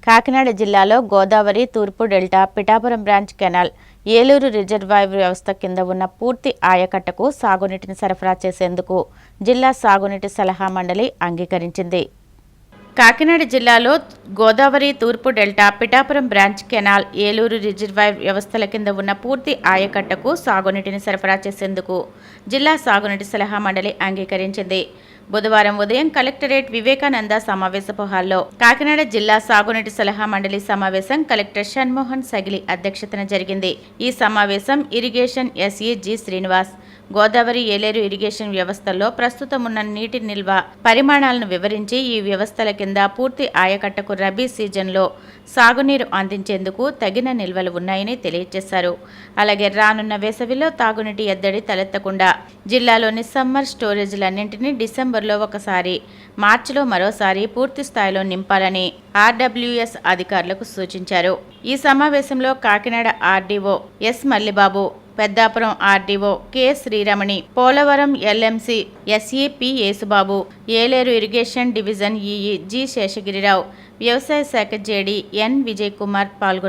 కాకినాడ జిల్లాలో గోదావరి తూర్పు delta Pithapuram branch canal Eluru reservoir వ్యవస్థ కింద ఉన్న పూర్తి ఆయకట్టకు సాగునీటిని సరఫరా చేసేందుకు జిల్లా సాగునీటి సలహా మండలి అంగీకరించింది. కాకినాడ జిల్లాలో గోదావరి తూర్పు delta Pithapuram branch canal Eluru reservoir వ్యవస్థల కింద ఉన్న పూర్తి ఆయకట్టకు సాగునీటిని సరఫరా చేసేందుకు జిల్లా సాగునీటి సలహా మండలి అంగీకరించింది. బుధవారం ఉదయం కలెక్టరేట్ వివేకానంద సమావేశపు హాల్లో కాకినాడ జిల్లా సాగునీటి సలహా మండలి సమావేశం కలెక్టర్ షణ్మోహన్ సగిలి అధ్యక్షతన జరిగింది. ఈ సమావేశం irrigation SE G Srinivas Godavari Yeleru irrigation వ్యవస్థల్లో ప్రస్తుతం ఉన్న నీటి నిల్వ పరిమాణాలను వివరించి ఈ వ్యవస్థల కింద పూర్తి ఆయకట్టకు రబీ సీజన్లో సాగునీరు అందించేందుకు తగిన నిల్వలు ఉన్నాయని తెలియజేశారు. అలాగే రానున్న వేసవిలో తాగునీటి ఎద్దడి తలెత్తకుండా జిల్లాలోని సమ్మర్ స్టోరేజీలన్నింటినీ డిసెంబర్లో ఒకసారి, మార్చిలో మరోసారి పూర్తి స్థాయిలో నింపాలని ఆర్డబ్ల్యూఎస్ అధికారులకు సూచించారు. ఈ సమావేశంలో Kakinada RDO S Mallibabu, Peddapuram RDO K Sriramani, Polavaram LMC SE P Yesubabu, Yeleru irrigation division EE G Seshagirirao, వ్యవసాయ శాఖ జేడీ ఎన్ విజయ్ కుమార్ పాల్గొన్నారు.